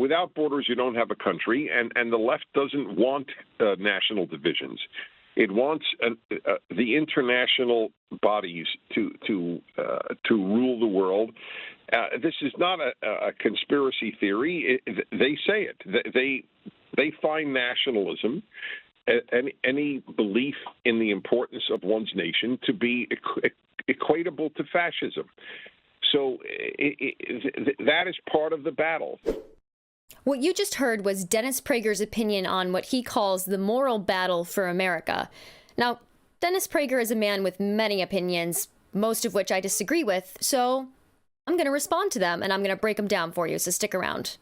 without borders, you don't have a country, and the left doesn't want national divisions. It wants the international bodies to rule the world. This is not a conspiracy theory. They say it. They find nationalism, any belief in the importance of one's nation, to be equatable to fascism. So that is part of the battle. What you just heard was Dennis Prager's opinion on what he calls the moral battle for America. Now, Dennis Prager is a man with many opinions, most of which I disagree with, so I'm going to respond to them, and I'm going to break them down for you, so stick around.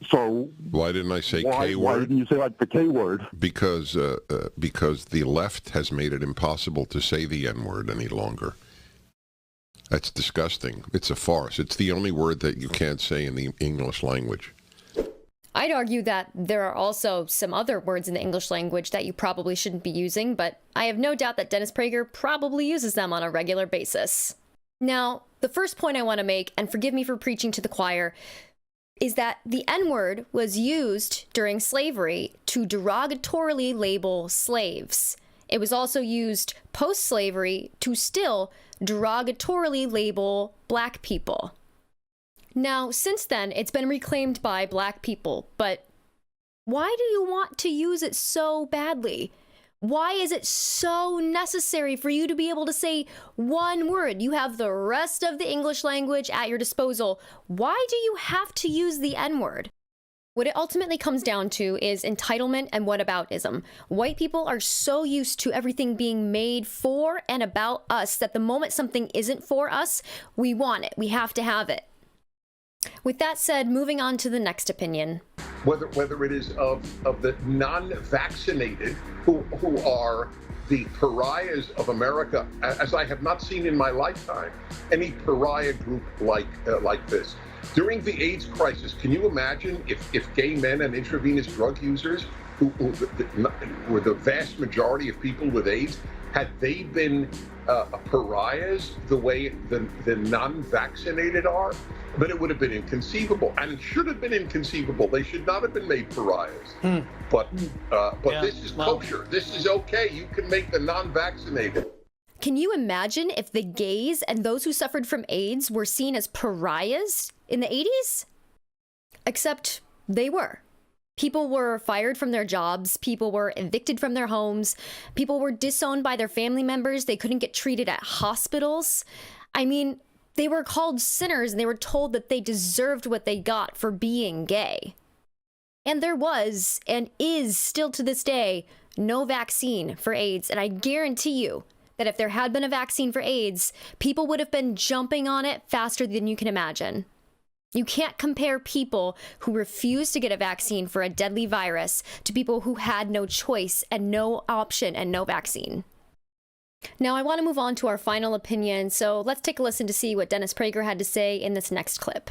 So why didn't I say K word? Why didn't you say like the K word? Because the left has made it impossible to say the N word any longer. That's disgusting. It's a farce. It's the only word that you can't say in the English language. I'd argue that there are also some other words in the English language that you probably shouldn't be using, but I have no doubt that Dennis Prager probably uses them on a regular basis. Now, the first point I want to make, and forgive me for preaching to the choir, is that the N-word was used during slavery to derogatorily label slaves. It was also used post-slavery to still derogatorily label black people. Now, since then, it's been reclaimed by black people, but why do you want to use it so badly? Why is it so necessary for you to be able to say one word? You have the rest of the English language at your disposal. Why do you have to use the N-word? What it ultimately comes down to is entitlement and whataboutism. White people are so used to everything being made for and about us that the moment something isn't for us, we want it. We have to have it. With that said, moving on to the next opinion. Whether it is of the non-vaccinated who are the pariahs of America, as I have not seen in my lifetime any pariah group like this. During the AIDS crisis, can you imagine if gay men and intravenous drug users, who were the vast majority of people with AIDS, had they been pariahs the way the non-vaccinated are? But it would have been inconceivable, and it should have been inconceivable. They should not have been made pariahs. But yeah, this is kosher. This is okay. You can make the non-vaccinated. Can you imagine if the gays and those who suffered from AIDS were seen as pariahs in the 80s? Except they were. People were fired from their jobs. People were evicted from their homes. People were disowned by their family members. They couldn't get treated at hospitals. I mean, they were called sinners, and they were told that they deserved what they got for being gay. And there was, and is still to this day, no vaccine for AIDS. And I guarantee you that if there had been a vaccine for AIDS, people would have been jumping on it faster than you can imagine. You can't compare people who refused to get a vaccine for a deadly virus to people who had no choice and no option and no vaccine. Now, I want to move on to our final opinion, so let's take a listen to see what Dennis Prager had to say in this next clip.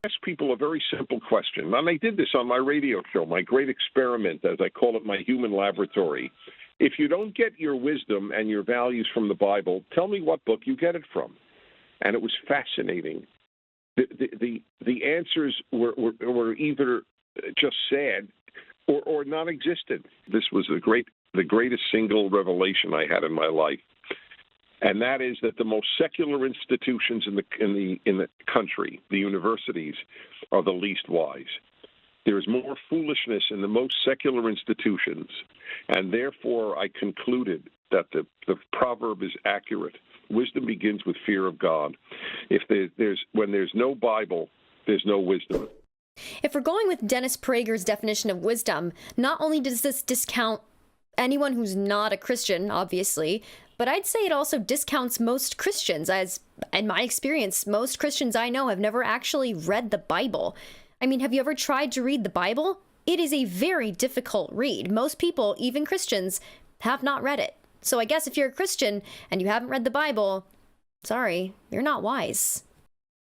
Ask people a very simple question, and I did this on my radio show, my great experiment, as I call it, my human laboratory. If you don't get your wisdom and your values from the Bible, tell me what book you get it from. And it was fascinating. The answers were either just sad or non-existent. This was the greatest single revelation I had in my life, and that is that the most secular institutions in the country, the universities, are the least wise. There is more foolishness in the most secular institutions, and therefore I concluded that the proverb is accurate. Wisdom begins with fear of God. When there's no Bible, there's no wisdom. If we're going with Dennis Prager's definition of wisdom, not only does this discount anyone who's not a Christian, obviously, but I'd say it also discounts most Christians, as in my experience, most Christians I know have never actually read the Bible. I mean, have you ever tried to read the Bible? It is a very difficult read. Most people, even Christians, have not read it. So I guess if you're a Christian and you haven't read the Bible, sorry, you're not wise.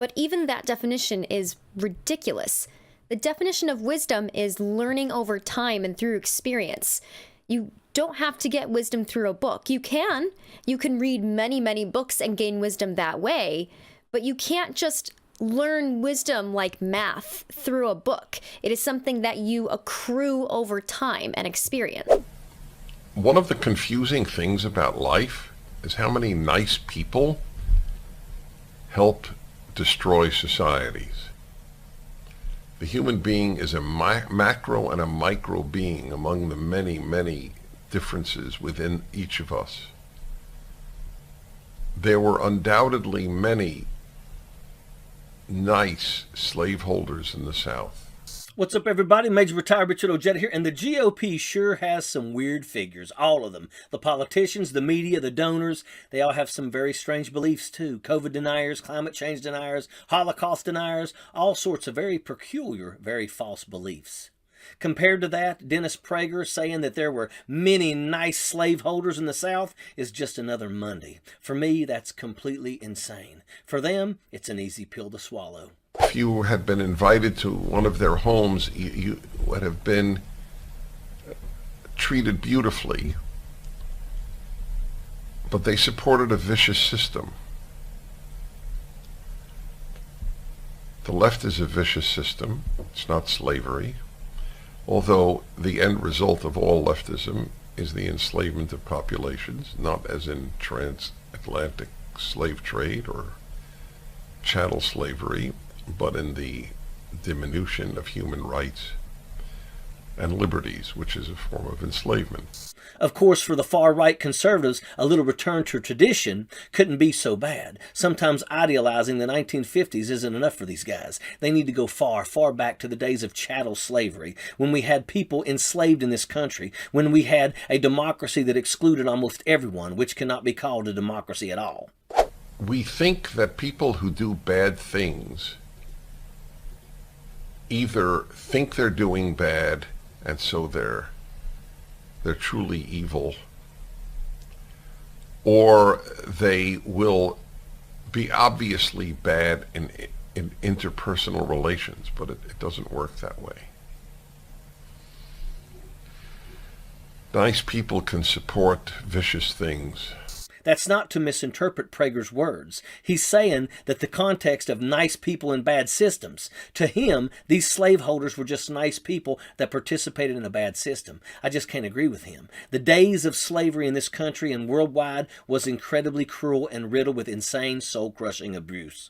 But even that definition is ridiculous. The definition of wisdom is learning over time and through experience. You don't have to get wisdom through a book. You can read many, many books and gain wisdom that way, but you can't just learn wisdom like math through a book. It is something that you accrue over time and experience. One of the confusing things about life is how many nice people help destroy societies. The human being is a macro and a micro being among the many, many differences within each of us. There were undoubtedly many nice slaveholders in the South. What's up, everybody? Major Retired Richard Ojeda here, and the GOP sure has some weird figures, all of them. The politicians, the media, the donors, they all have some very strange beliefs too. COVID deniers, climate change deniers, Holocaust deniers, all sorts of very peculiar, very false beliefs. Compared to that, Dennis Prager saying that there were many nice slaveholders in the South is just another Monday. For me, that's completely insane. For them, it's an easy pill to swallow. If you had been invited to one of their homes, you would have been treated beautifully. But they supported a vicious system. The left is a vicious system. It's not slavery. Although the end result of all leftism is the enslavement of populations, not as in transatlantic slave trade or chattel slavery, but in the diminution of human rights and liberties, which is a form of enslavement. Of course, for the far-right conservatives, a little return to tradition couldn't be so bad. Sometimes idealizing the 1950s isn't enough for these guys. They need to go far, far back to the days of chattel slavery, when we had people enslaved in this country, when we had a democracy that excluded almost everyone, which cannot be called a democracy at all. We think that people who do bad things either think they're doing bad and so they're truly evil, or they will be obviously bad in interpersonal relations, but it doesn't work that way. Nice people can support vicious things. That's not to misinterpret Prager's words. He's saying that the context of nice people in bad systems, to him, these slaveholders were just nice people that participated in a bad system. I just can't agree with him. The days of slavery in this country and worldwide was incredibly cruel and riddled with insane, soul-crushing abuse.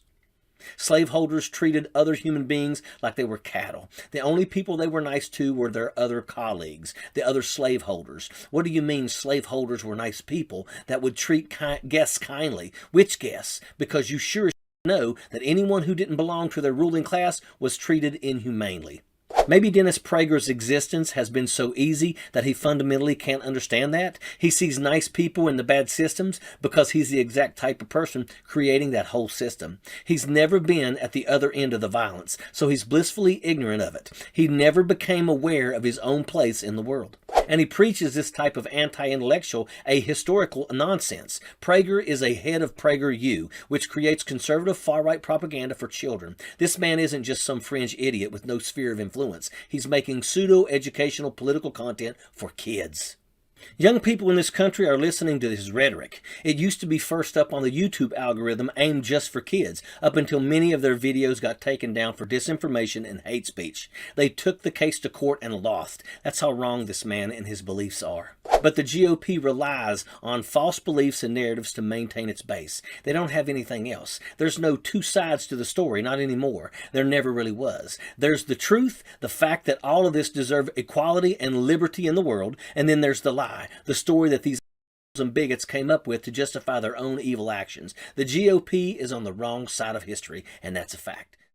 Slaveholders treated other human beings like they were cattle. The only people they were nice to were their other colleagues, the other slaveholders. What do you mean slaveholders were nice people that would treat guests kindly? Which guests? Because you sure know that anyone who didn't belong to their ruling class was treated inhumanely. Maybe Dennis Prager's existence has been so easy that he fundamentally can't understand that. He sees nice people in the bad systems because he's the exact type of person creating that whole system. He's never been at the other end of the violence, so he's blissfully ignorant of it. He never became aware of his own place in the world. And he preaches this type of anti-intellectual, ahistorical nonsense. Prager is a head of PragerU, which creates conservative far-right propaganda for children. This man isn't just some fringe idiot with no sphere of influence. He's making pseudo-educational political content for kids. Young people in this country are listening to his rhetoric. It used to be first up on the YouTube algorithm aimed just for kids, up until many of their videos got taken down for disinformation and hate speech. They took the case to court and lost. That's how wrong this man and his beliefs are. But the GOP relies on false beliefs and narratives to maintain its base. They don't have anything else. There's no two sides to the story, not anymore. There never really was. There's the truth, the fact that all of this deserve equality and liberty in the world, and then there's the lie. The story that these and bigots came up with to justify their own evil actions. The GOP is on the wrong side of history, and that's a fact.